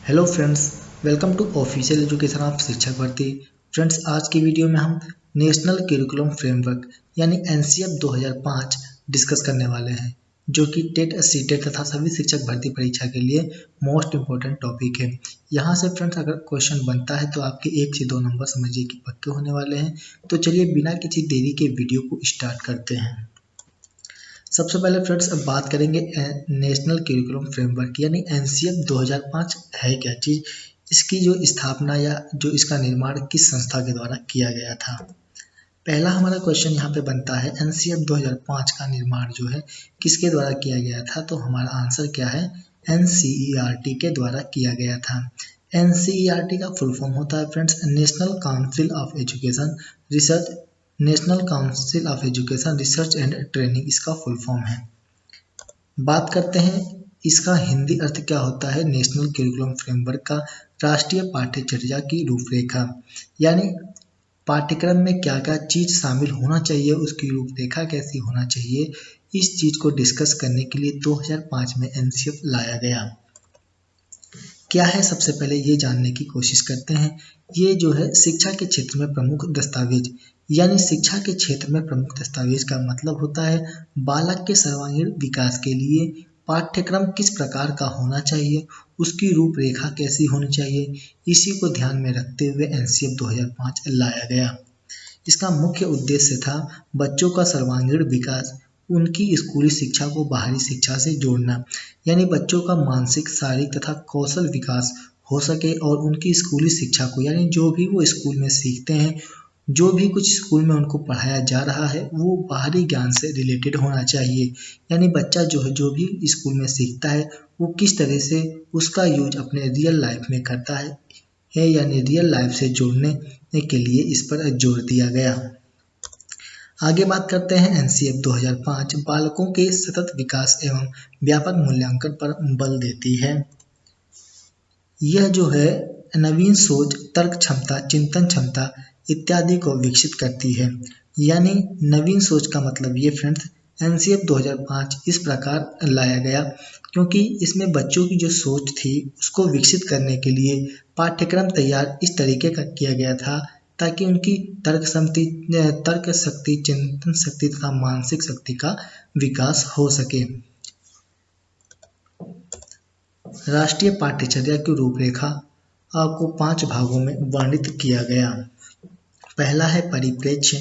Hello friends, welcome to official education of शिक्षक भर्ती। Friends, आज की वीडियो में हम नेशनल करिकुलम फ्रेमवर्क यानी एनसीएफ 2005 डिस्कस करने वाले हैं, जो कि टेट, सीटेट तथा सभी शिक्षक भर्ती परीक्षा के लिए मोस्ट इम्पोर्टेंट टॉपिक है। यहाँ से फ्रेंड्स अगर क्वेश्चन बनता है तो आपके 1 से 2 नंबर समझिए कि पक्के होने वाले हैं। तो चलिए बिना किसी देरी के वीडियो को स्टार्ट करते हैं। सबसे पहले फ्रेंड्स अब बात करेंगे नेशनल करिकुलम फ्रेमवर्क यानी एनसीएफ 2005 है क्या चीज़, इसकी जो स्थापना या जो इसका निर्माण किस संस्था के द्वारा किया गया था। पहला हमारा क्वेश्चन यहाँ पे बनता है एनसीएफ 2005 का निर्माण जो है किसके द्वारा किया गया था। तो हमारा आंसर क्या है, एनसीईआरटी के द्वारा किया गया था। एनसीईआरटी का फुल फॉर्म होता है friends national council of education research, national council of education research and training इसका फुल फॉर्म है। बात करते हैं इसका हिंदी अर्थ क्या होता है। नेशनल करिकुलम फ्रेमवर्क का राष्ट्रीय पाठ्यचर्या की रूपरेखा, यानी पाठ्यक्रम में क्या क्या चीज़ शामिल होना चाहिए, उसकी रूपरेखा कैसी होना चाहिए, इस चीज़ को डिस्कस करने के लिए 2005 में एनसीएफ लाया गया। क्या है, सबसे पहले ये जानने की कोशिश करते हैं। ये जो है शिक्षा के क्षेत्र में प्रमुख दस्तावेज, यानी शिक्षा के क्षेत्र में प्रमुख दस्तावेज का मतलब होता है बालक के सर्वांगीण विकास के लिए पाठ्यक्रम किस प्रकार का होना चाहिए, उसकी रूपरेखा कैसी होनी चाहिए, इसी को ध्यान में रखते हुए एनसीएफ 2005 लाया गया। इसका मुख्य उद्देश्य था बच्चों का सर्वांगीण विकास, उनकी स्कूली शिक्षा को बाहरी शिक्षा से जोड़ना, यानी बच्चों का मानसिक, शारीरिक तथा कौशल विकास हो सके और उनकी स्कूली शिक्षा को, यानी जो भी वो स्कूल में सीखते हैं, जो भी कुछ स्कूल में उनको पढ़ाया जा रहा है वो बाहरी ज्ञान से रिलेटेड होना चाहिए। यानी बच्चा जो है जो भी स्कूल में सीखता है वो किस तरह से उसका यूज अपने रियल लाइफ में करता है यानी रियल लाइफ से जोड़ने के लिए इस पर जोर दिया गया। आगे बात करते हैं एनसीएफ 2005 बालकों के सतत विकास एवं व्यापक मूल्यांकन पर बल देती है। यह जो है नवीन सोच, तर्क क्षमता, चिंतन क्षमता इत्यादि को विकसित करती है। यानी नवीन सोच का मतलब ये फ्रेंड्स एनसीएफ 2005 इस प्रकार लाया गया क्योंकि इसमें बच्चों की जो सोच थी उसको विकसित करने के लिए पाठ्यक्रम तैयार इस तरीके का किया गया था ताकि उनकी तर्क शक्ति, चिंतन शक्ति तथा मानसिक शक्ति का विकास हो सके। राष्ट्रीय पाठ्यचर्या की रूपरेखा को 5 भागों में वर्णित किया गया। पहला है परिप्रेक्ष्य,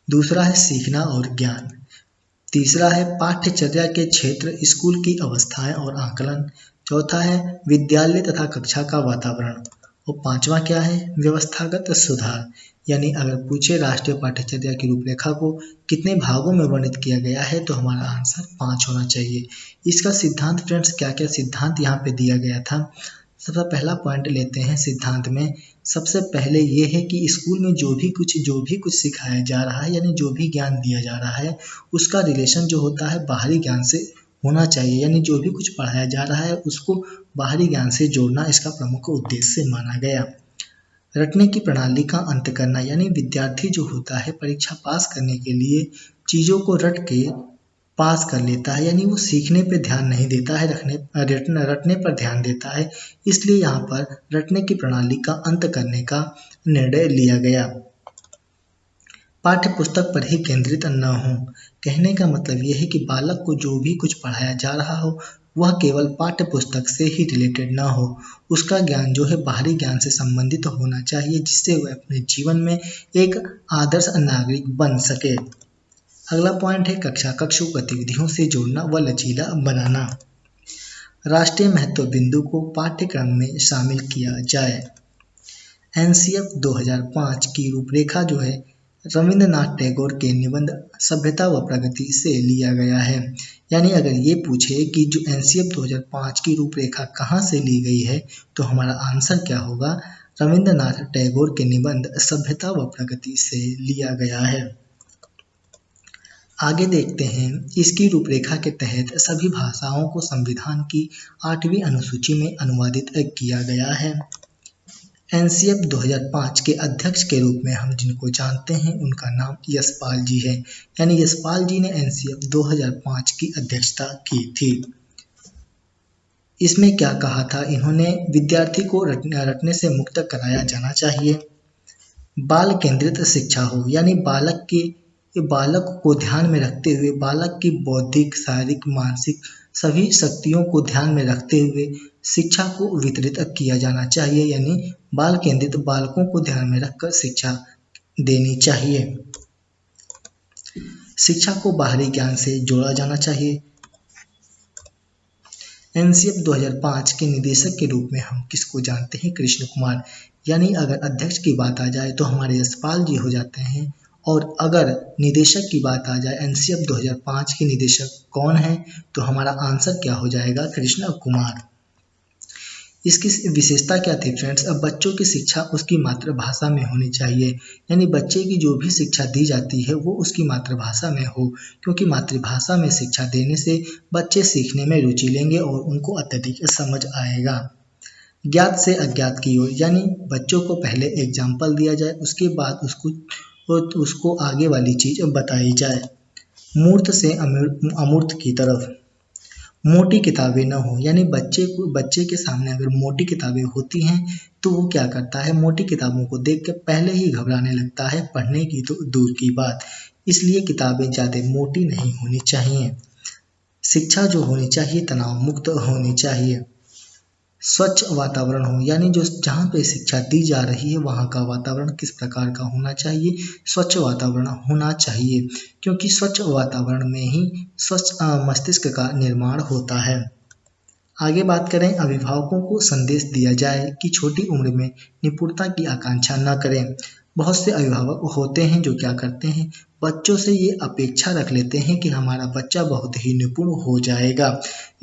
दूसरा है सीखना और ज्ञान, तीसरा है पाठ्यचर्या के क्षेत्र, स्कूल की अवस्थाएं और आकलन, चौथा है विद्यालय तथा कक्षा का वातावरण और पांचवा क्या है, व्यवस्थागत सुधार। यानी अगर पूछे राष्ट्रीय पाठ्यचर्या की रूपरेखा को कितने भागों में वर्णित किया गया है तो हमारा आंसर 5 होना चाहिए। इसका सिद्धांत फ्रेंड्स क्या क्या सिद्धांत यहाँ पे दिया गया था। सबसे पहला पॉइंट लेते हैं सिद्धांत में। सबसे पहले ये है कि स्कूल में जो भी कुछ सिखाया जा रहा है, यानी जो भी ज्ञान दिया जा रहा है उसका रिलेशन जो होता है बाहरी ज्ञान से होना चाहिए। यानी जो भी कुछ पढ़ाया जा रहा है उसको बाहरी ज्ञान से जोड़ना इसका प्रमुख उद्देश्य माना गया। रटने की प्रणाली का अंत करना, यानी विद्यार्थी जो होता है परीक्षा पास करने के लिए चीज़ों को रट के पास कर लेता है, यानी वो सीखने पे ध्यान नहीं देता है, रटने पर ध्यान देता है। इसलिए यहाँ पर रटने की प्रणाली का अंत करने का निर्णय लिया गया। पाठ्य पुस्तक पर ही केंद्रित न हो, कहने का मतलब यह है कि बालक को जो भी कुछ पढ़ाया जा रहा हो वह केवल पाठ्य पुस्तक से ही रिलेटेड न हो, उसका ज्ञान जो है बाहरी ज्ञान से संबंधित होना चाहिए जिससे वह अपने जीवन में एक आदर्श नागरिक बन सके। अगला पॉइंट है कक्षु गतिविधियों से जोड़ना व लचीला बनाना। राष्ट्रीय महत्व बिंदु को पाठ्यक्रम में शामिल किया जाए। एनसीएफ 2005 की रूपरेखा जो है रविंद्रनाथ टैगोर के निबंध सभ्यता व प्रगति से लिया गया है। यानी अगर ये पूछे कि जो एनसीएफ 2005 की रूपरेखा कहाँ से ली गई है तो हमारा आंसर क्या होगा, रविंद्रनाथ टैगोर के निबंध सभ्यता व प्रगति से लिया गया है। आगे देखते हैं इसकी रूपरेखा के तहत सभी भाषाओं को संविधान की 8वीं अनुसूची में अनुवादित किया गया है। एनसीएफ 2005 के अध्यक्ष के रूप में हम जिनको जानते हैं उनका नाम यशपाल जी है। यानी यशपाल जी ने एनसीएफ 2005 की अध्यक्षता की थी। इसमें क्या कहा था इन्होंने, विद्यार्थी को रटने से मुक्त कराया जाना चाहिए। बाल केंद्रित शिक्षा हो, यानी बालक को ध्यान में रखते हुए बालक की बौद्धिक, शारीरिक, मानसिक सभी शक्तियों को ध्यान में रखते हुए शिक्षा को वितरित किया जाना चाहिए, यानी बाल केंद्रित, बालकों को ध्यान में रखकर शिक्षा देनी चाहिए। शिक्षा को बाहरी ज्ञान से जोड़ा जाना चाहिए। एनसीएफ 2005 के निदेशक के रूप में हम किसको जानते हैं? कृष्ण कुमार। यानी अगर अध्यक्ष की बात आ जाए तो हमारे यशपाल जी हो जाते हैं, और अगर निदेशक की बात आ जाए, एनसीएफ 2005 के निदेशक कौन है, तो हमारा आंसर क्या हो जाएगा? कृष्ण कुमार। इसकी विशेषता क्या थी फ्रेंड्स? अब बच्चों की शिक्षा उसकी मातृभाषा में होनी चाहिए, यानी बच्चे की जो भी शिक्षा दी जाती है वो उसकी मातृभाषा में हो, क्योंकि मातृभाषा में शिक्षा देने से बच्चे सीखने में रुचि लेंगे और उनको अत्यधिक समझ आएगा। ज्ञात से अज्ञात की ओर, यानी बच्चों को पहले एग्जाम्पल दिया जाए, उसके बाद उसको आगे वाली चीज बताई जाए। मूर्त से अमूर्त की तरफ। मोटी किताबें न हो, यानी बच्चे के सामने अगर मोटी किताबें होती हैं तो वो क्या करता है, मोटी किताबों को देख के पहले ही घबराने लगता है, पढ़ने की तो दूर की बात। इसलिए किताबें ज़्यादा मोटी नहीं होनी चाहिए। शिक्षा जो होनी चाहिए तनाव मुक्त होनी चाहिए। स्वच्छ वातावरण हो, यानी जो जहाँ पे शिक्षा दी जा रही है वहाँ का वातावरण किस प्रकार का होना चाहिए? स्वच्छ वातावरण होना चाहिए, क्योंकि स्वच्छ वातावरण में ही स्वच्छ मस्तिष्क का निर्माण होता है। आगे बात करें, अभिभावकों को संदेश दिया जाए कि छोटी उम्र में निपुणता की आकांक्षा न करें। बहुत से अभिभावक होते हैं जो क्या करते हैं, बच्चों से ये अपेक्षा रख लेते हैं कि हमारा बच्चा बहुत ही निपुण हो जाएगा,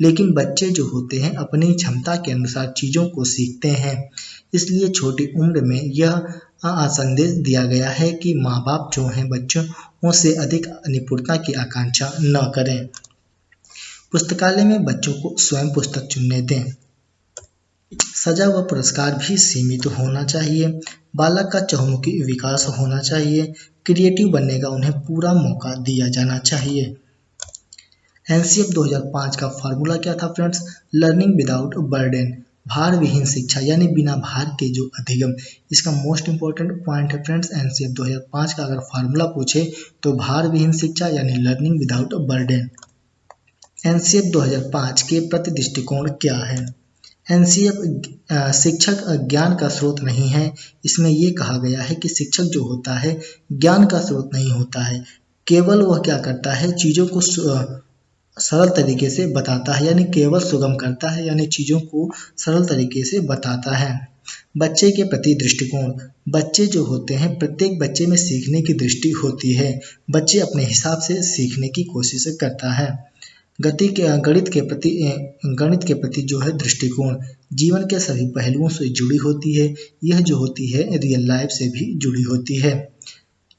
लेकिन बच्चे जो होते हैं अपनी क्षमता के अनुसार चीज़ों को सीखते हैं। इसलिए छोटी उम्र में यह संदेश दिया गया है कि माँ बाप जो हैं बच्चों से अधिक निपुणता की आकांक्षा न करें। पुस्तकालय में बच्चों को स्वयं पुस्तक चुनने दें। सजा व पुरस्कार भी सीमित होना चाहिए। बालक का चहुमुखी विकास होना चाहिए। क्रिएटिव बनने का उन्हें पूरा मौका दिया जाना चाहिए। एनसीएफ 2005 का फार्मूला क्या था फ्रेंड्स? लर्निंग विदाउट बर्डन, भार विहीन शिक्षा, यानी बिना भार के जो अधिगम। इसका मोस्ट इंपॉर्टेंट पॉइंट है फ्रेंड्स, एनसीएफ 2005 का अगर फार्मूला पूछे तो भार विहीन शिक्षा यानी लर्निंग विदाउट बर्डन। एनसीएफ 2005 के प्रति दृष्टिकोण क्या है? एनसीएफ शिक्षक ज्ञान का स्रोत नहीं है। इसमें ये कहा गया है कि शिक्षक जो होता है ज्ञान का स्रोत नहीं होता है, केवल वह क्या करता है, चीज़ों को सरल तरीके से बताता है, यानी केवल सुगम करता है, यानी चीज़ों को सरल तरीके से बताता है। बच्चे के प्रति दृष्टिकोण, बच्चे जो होते हैं प्रत्येक बच्चे में सीखने की दृष्टि होती है, बच्चे अपने हिसाब से सीखने की कोशिश करता है। गणित के प्रति जो है दृष्टिकोण, जीवन के सभी पहलुओं से जुड़ी होती है, यह जो होती है रियल लाइफ से भी जुड़ी होती है।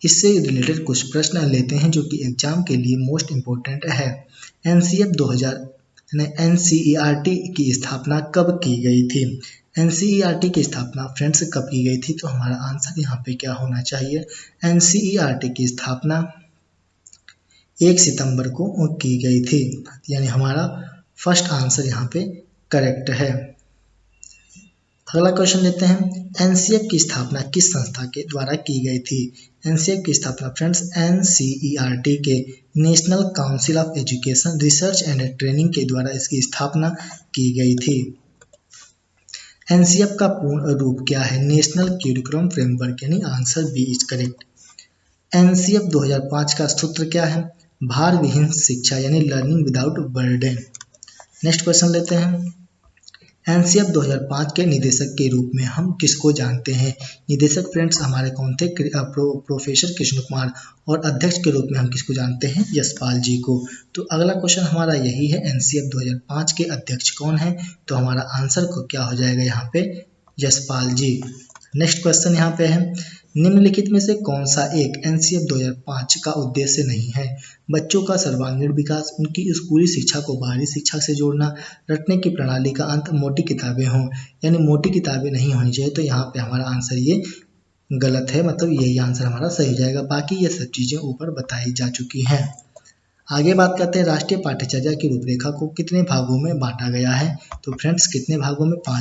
इससे रिलेटेड कुछ प्रश्न लेते हैं जो कि एग्जाम के लिए मोस्ट इम्पोर्टेंट है। एनसीएफ 2000 एनसीईआरटी की स्थापना कब की गई थी? एनसीईआरटी की स्थापना फ्रेंड्स कब की गई थी? तो हमारा आंसर यहाँ पे क्या होना चाहिए? एनसीईआरटी की स्थापना 1 सितंबर को की गई थी, यानी हमारा फर्स्ट आंसर यहाँ पे करेक्ट है। अगला क्वेश्चन लेते हैं, एनसीएफ की स्थापना किस संस्था के द्वारा की गई थी? एनसीएफ की स्थापना फ्रेंड्स एनसीईआरटी के national council of education research and training के द्वारा इसकी स्थापना की गई थी। एनसीएफ का पूर्ण रूप क्या है? नेशनल करिकुलम फ्रेमवर्क, यानी answer B is correct. NCF 2005 का सूत्र क्या है? भार विहीन शिक्षा, यानी learning without burden. Next question लेते हैं, एनसीएफ 2005 के निदेशक के रूप में हम किसको जानते हैं? निदेशक फ्रेंड्स हमारे कौन थे? प्रोफेसर कृष्ण कुमार। और अध्यक्ष के रूप में हम किसको जानते हैं? यशपाल जी को। तो अगला क्वेश्चन हमारा यही है, एनसीएफ 2005 के अध्यक्ष कौन है? तो हमारा आंसर को क्या हो जाएगा यहाँ पे? यशपाल जी। नेक्स्ट क्वेश्चन यहाँ पे है, निम्नलिखित में से कौन सा एक एनसीएफ 2005 का उद्देश्य नहीं है? बच्चों का सर्वांगीण विकास, उनकी स्कूली शिक्षा को बाहरी शिक्षा से जोड़ना, रटने की प्रणाली का अंत, मोटी किताबें हों, यानी मोटी किताबें नहीं होनी चाहिए। तो यहाँ पे हमारा आंसर ये गलत है, मतलब यही आंसर हमारा सही हो जाएगा। बाकी ये सब चीज़ें ऊपर बताई जा चुकी हैं। आगे बात करते हैं राष्ट्रीय पाठ्यचर्या की रूपरेखा को कितने भागों में बांटा गया है। तो फ्रेंड्स कितने भागों में, 5